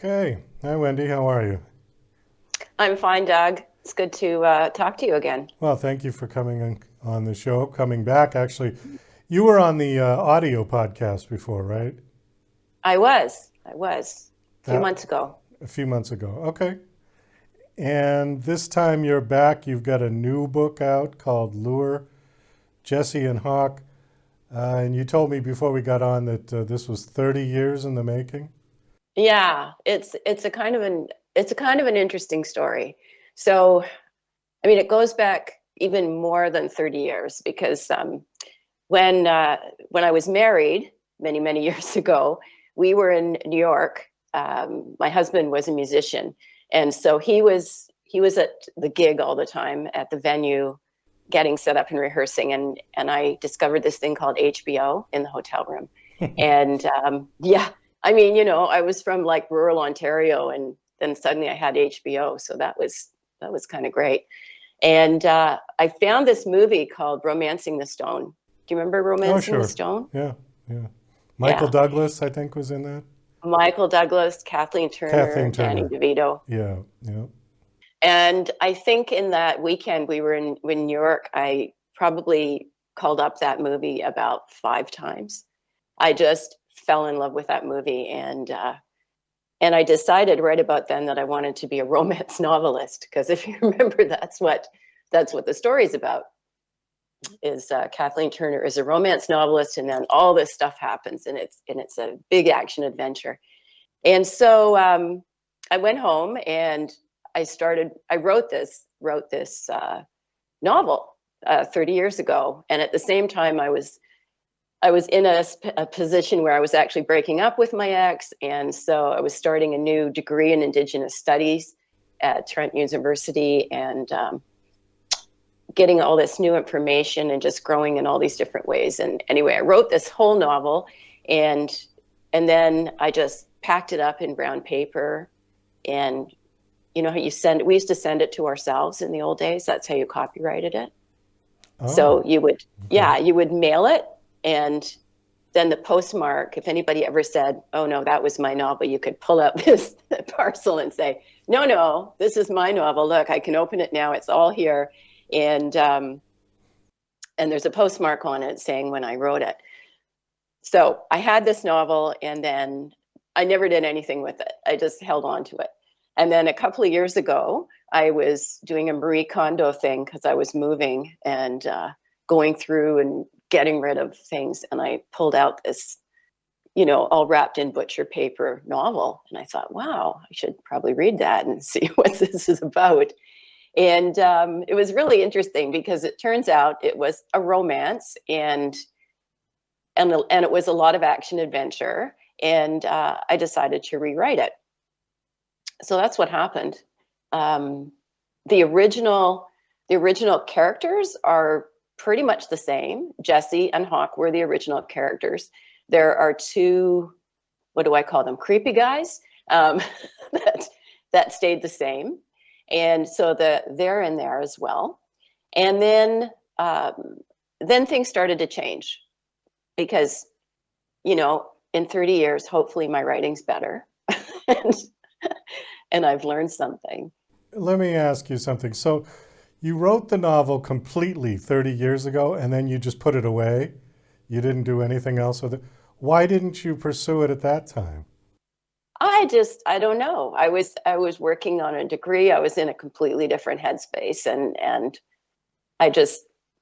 Okay. Hi, Wendy. How are you? I'm fine, Doug. It's good to talk to you again. Well, thank you for coming on the show, coming back. Actually, you were on the audio podcast before, right? I was a few That months ago. a few months ago. Okay. And this time you're back. You've got a new book out called Lure, Jesse and Hawk. And you told me before we got on that this was 30 years in the making. Yeah, it's a kind of an interesting story. So, I mean, it goes back even more than 30 years because when I was married many years ago, we were in New York. My husband was a musician, and so he was at the gig all the time at the venue, getting set up and rehearsing. And I discovered this thing called HBO in the hotel room, and yeah, I mean, I was from like rural Ontario, and then suddenly I had HBO, so that was kind of great. And I found this movie called Romancing the Stone. Do you remember Oh, Romancing the sure. Stone? Yeah, yeah. Michael Yeah. Douglas, I think, was in that. Michael Douglas, Kathleen Kathleen Turner, Danny Turner. DeVito. Yeah, yeah. And I think in that weekend we were in New York, I probably called up that movie about 5 times. I just fell in love with that movie, and I decided right about then that I wanted to be a romance novelist, because if you remember, that's what the story is about. Is Kathleen Turner is a romance novelist, and then all this stuff happens, and it's a big action adventure. And so I went home and I wrote this novel 30 years ago, and at the same time I was in a position where I was actually breaking up with my ex, and so I was starting a new degree in Indigenous Studies at Trent University, and getting all this new information and just growing in all these different ways. And anyway, I wrote this whole novel, and then I just packed it up in brown paper. And you know how we used to send it to ourselves in the old days. That's how you copyrighted it. Oh, So you would, okay. yeah, you would mail it, and then the postmark, if anybody ever said, "Oh no, that was my novel," you could pull out this parcel and say, "No, no, this is my novel. Look, I can open it now. It's all here." And there's a postmark on it saying when I wrote it. So I had this novel, and then I never did anything with it. I just held on to it. And then a couple of years ago, I was doing a Marie Kondo thing because I was moving and going through and getting rid of things. And I pulled out this, all wrapped in butcher paper novel. And I thought, wow, I should probably read that and see what this is about. And it was really interesting because it turns out it was a romance, and it was a lot of action adventure. And I decided to rewrite it. So that's what happened. Um, the original the original characters are pretty much the same. Jesse and Hawk were the original characters. There are two, what do I call them, creepy guys, um, that that stayed the same, and so they're in there as well. And then things started to change because, in 30 years, hopefully my writing's better, and I've learned something. Let me ask you something. So, you wrote the novel completely 30 years ago and then you just put it away? You didn't do anything else with it? Why didn't you pursue it at that time? I don't know. I was working on a degree. I was in a completely different headspace, and I just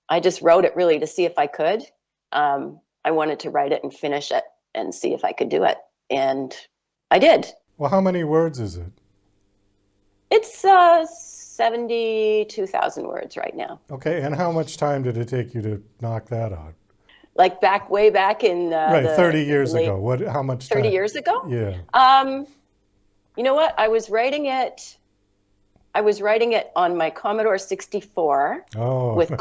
I just wrote it really to see if I could. I wanted to write it and finish it and see if I could do it, and I did. Well, how many words is it? It's 72,000 words right now. Okay, and how much time did it take you to knock that out? Like way back in Right, the 30 the years late ago. What how much 30 time? years ago. Yeah. Um, you know what? I was writing it on my Commodore 64 Oh, with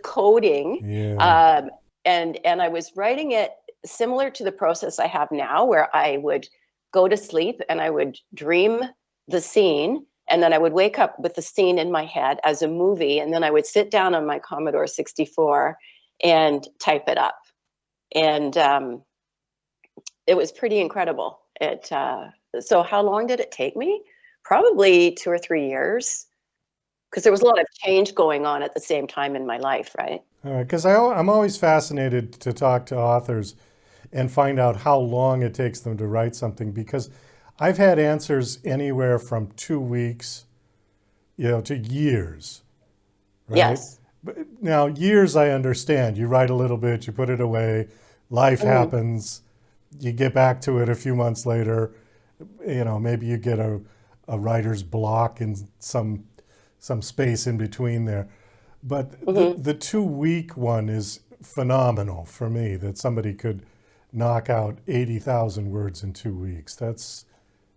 coding, yeah. um, and I was writing it similar to the process I have now, where I would go to sleep and I would dream the scene, and then I would wake up with the scene in my head as a movie, and then I would sit down on my Commodore 64 and type it up, and it was pretty incredible. So how long did it take me? Probably 2 or 3 years, because there was a lot of change going on at the same time in my life, right? All right, because I'm always fascinated to talk to authors and find out how long it takes them to write something, because I've had answers anywhere from 2 weeks, to years, right? Yes. But now, years I understand. You write a little bit, you put it away, life Mhm. happens, you get back to it a few months later. Maybe you get a writer's block in some space in between there. But Mhm. the 2 week one is phenomenal for me, that somebody could knock out 80,000 words in 2 weeks. That's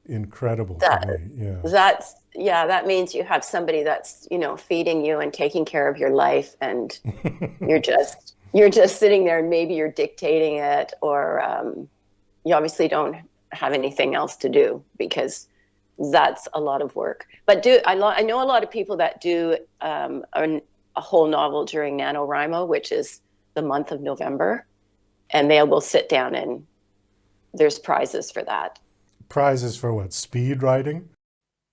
incredible to That me. Yeah. that's yeah, that means you have somebody that's, feeding you and taking care of your life, and you're just sitting there, and maybe you're dictating it, or you obviously don't have anything else to do, because that's a lot of work. But I know a lot of people that do a whole novel during NaNoWriMo, which is the month of November, and they will sit down, and there's prizes for that. Prizes for what? Speed writing?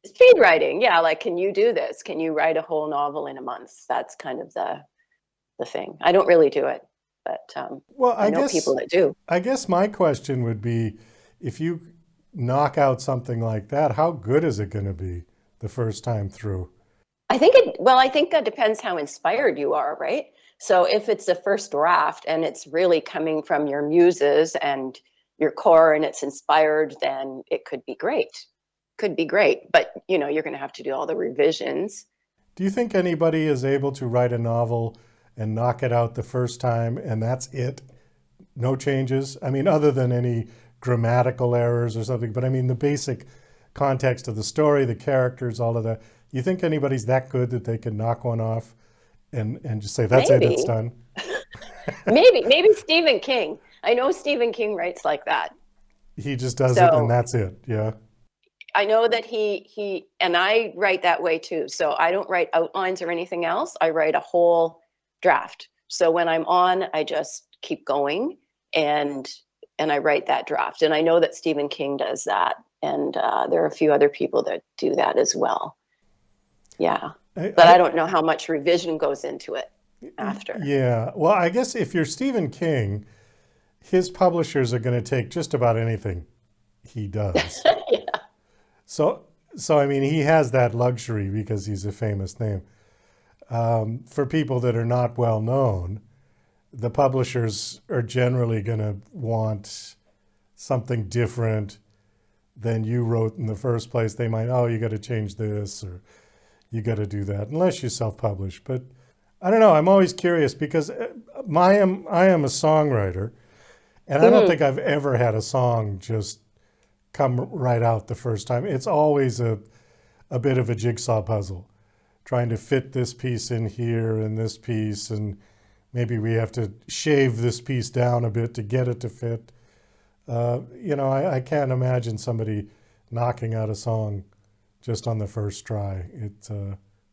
Speed writing, yeah, like, can you do this? Can you write a whole novel in a month? That's kind of the thing. I don't really do it, but Well, I I know guess people that do. I guess my question would be, if you knock out something like that, how good is it going to be the first time through? I think that depends how inspired you are, right? So if it's a first draft and it's really coming from your muses and your core, and it's inspired, then it could be great. Could be great, but you're going to have to do all the revisions. Do you think anybody is able to write a novel and knock it out the first time and that's it? No changes? I mean, other than any grammatical errors or something, but I mean the basic context of the story, the characters, all of that. You think anybody's that good that they can knock one off and just say, that's it, it's Maybe, done? maybe Stephen King. I know Stephen King writes like that. He just does it and So that's it. Yeah. I know that he and I write that way too. So I don't write outlines or anything else. I write a whole draft. So when I'm on, I just keep going, and I write that draft. And I know that Stephen King does that, and there are a few other people that do that as well. Yeah, but I I, don't know how much revision goes into it after. yeah. Well, I guess if you're Stephen King, his publishers are going to take just about anything he does. Yeah. So, so I mean, he has that luxury because he's a famous name. For people that are not well known, the publishers are generally going to want something different than you wrote in the first place. They might, oh, you got to change this or you got to do that, unless you self-publish. But I don't know. I'm always curious because I am a songwriter, and I don't Mhm. think I've ever had a song just come right out the first time. It's always a bit of a jigsaw puzzle, trying to fit this piece in here and this piece, and maybe we have to shave this piece down a bit to get it to fit. I can't imagine somebody knocking out a song just on the first try. It's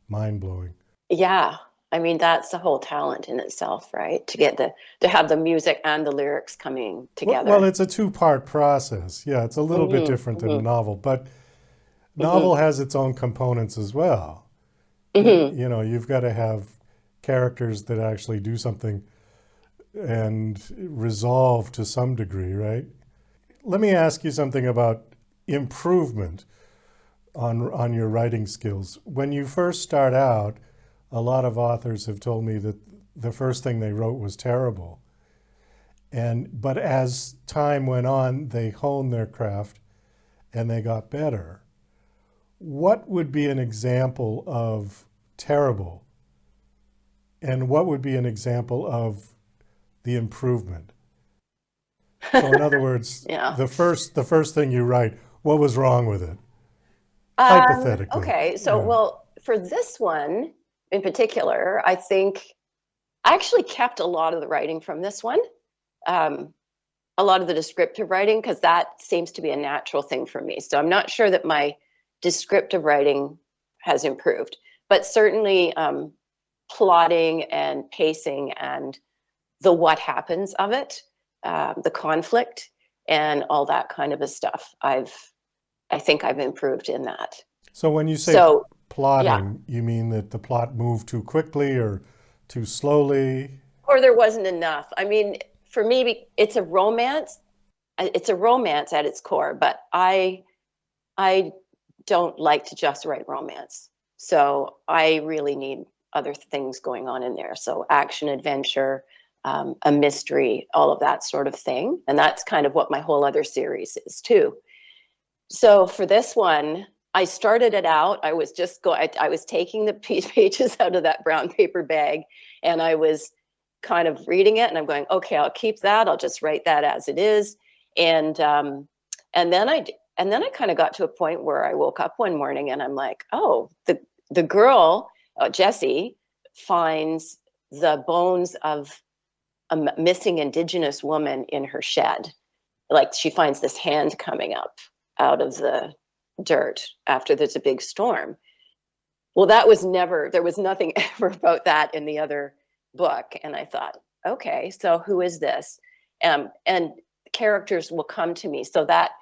mind blowing. Yeah. I mean, that's the whole talent in itself, right? To have the music and the lyrics coming Well, together. it's a two-part process. Yeah, it's a little bit Mhm. different than a Mhm. novel, but Mhm. novel has its own components as well. Mhm. You've got to have characters that actually do something and resolve to some degree, right? Let me ask you something about improvement on your writing skills. When you first start out, a lot of authors have told me that the first thing they wrote was terrible. But as time went on, they honed their craft and they got better. What would be an example of terrible, and what would be an example of the improvement? So in other words, Yeah. the first thing you write, what was wrong with it? Hypothetically. Okay. So, Yeah. well, for this one in particular, I think I actually kept a lot of the writing from this one, um, a lot of the descriptive writing, because that seems to be a natural thing for me. So I'm not sure that my descriptive writing has improved, but certainly plotting and pacing and the what happens of it, the conflict, and all that kind of a stuff. I think I've improved in that. So when you say So yeah, plotting, you mean that the plot moved too quickly or too slowly? or there wasn't enough. I mean, for me, it's a romance. It's a romance at its core, but I don't like to just write romance. So I really need other things going on in there. So action, adventure, a mystery, all of that sort of thing. And that's kind of what my whole other series is too. So for this one, I started it out. I was I was taking the pages out of that brown paper bag, and I was kind of reading it, and I'm going, okay, I'll keep that. I'll just write that as it is. And and then I kind of got to a point where I woke up one morning and I'm like, oh, the girl, Jessie, finds the bones of a missing Indigenous woman in her shed. Like she finds this hand coming up out of the dirt after there's a big storm. Well, there was nothing ever about that in the other book. And I thought, okay, so who is this? And characters will come to me. So that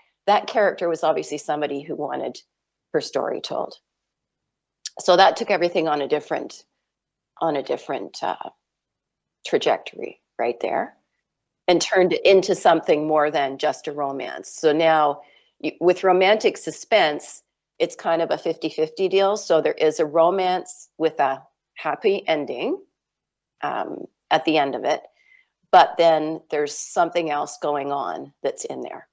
character was obviously somebody who wanted her story told. So that took everything on a different trajectory right there, and turned it into something more than just a romance. So now with romantic suspense, it's kind of a 50-50 deal. So there is a romance with a happy ending at the end of it, but then there's something else going on that's in there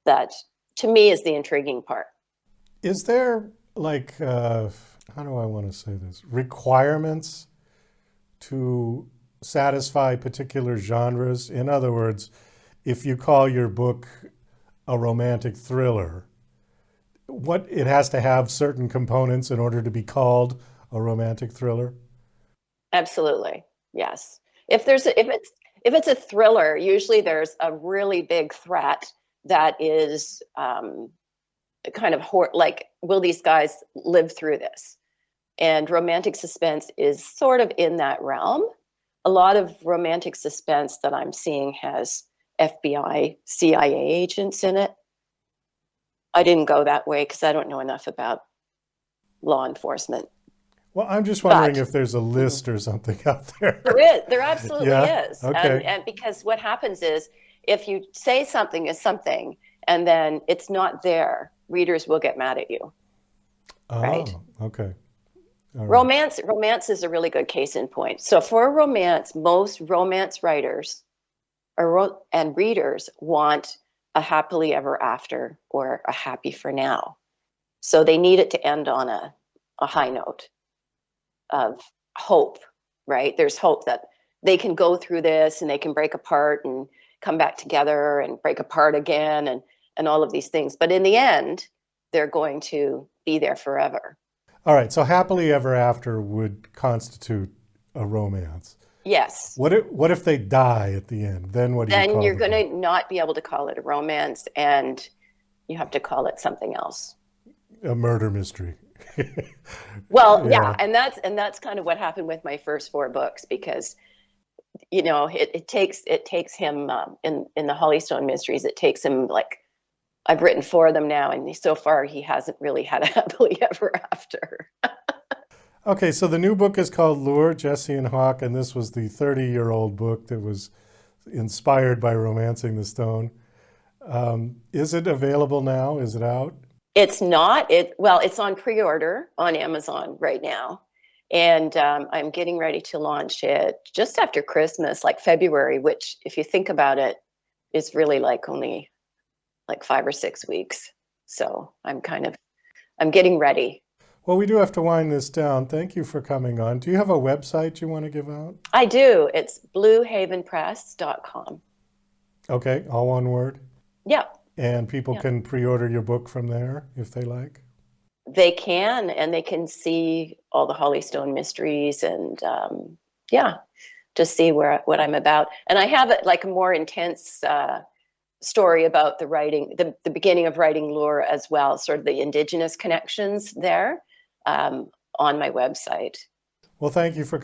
that to me is the intriguing part. Is there like, how do I want to say this, requirements to satisfy particular genres? In other words, if you call your book a romantic thriller, it has to have certain components in order to be called a romantic thriller? Absolutely. Yes. If it's a thriller, usually there's a really big threat that is kind of like, will these guys live through this? And romantic suspense is sort of in that realm. A lot of romantic suspense that I'm seeing has FBI, CIA agents in it. I didn't go that way because I don't know enough about law enforcement. Well, I'm just wondering But if there's a list or something out there. there absolutely Yeah. is. Okay. And because what happens is if you say something is something and then it's not there, readers will get mad at you. Right? Oh, okay. All right. Romance is a really good case in point. So for romance, most romance writers and readers want a happily ever after or a happy for now. So they need it to end on a high note of hope, right? There's hope that they can go through this and they can break apart and come back together and break apart again and all of these things. But in the end, they're going to be there forever. All right. So happily ever after would constitute a romance. Yes. What if they die at the end? Then what do you Then call you're the going book? to not be able to call it a romance and you have to call it something else. A murder mystery. Well, yeah, Yeah. and that's kind of what happened with my first 4 books because it takes him in the Hollystone Mysteries. It takes him like I've written 4 of them now, and so far he hasn't really had a happily ever after. Okay, so the new book is called Lure, Jessie and Hawk, and this was the 30-year-old book that was inspired by Romancing the Stone. Is it available now? Is it out? It's not. It's on pre-order on Amazon right now, and I'm getting ready to launch it just after Christmas, like February. Which, if you think about it, is really like only like 5 or 6 weeks. So I'm getting ready. Well, we do have to wind this down. Thank you for coming on. Do you have a website you want to give out? I do. It's bluehavenpress.com. Okay, all one word. Yeah. And people Yeah. can pre-order your book from there if they like. They can, and they can see all the Hollystone Mysteries and just see what I'm about. And I have like a more intense story about the writing, the beginning of writing Lure as well, sort of the Indigenous connections there on my website. Well, thank you for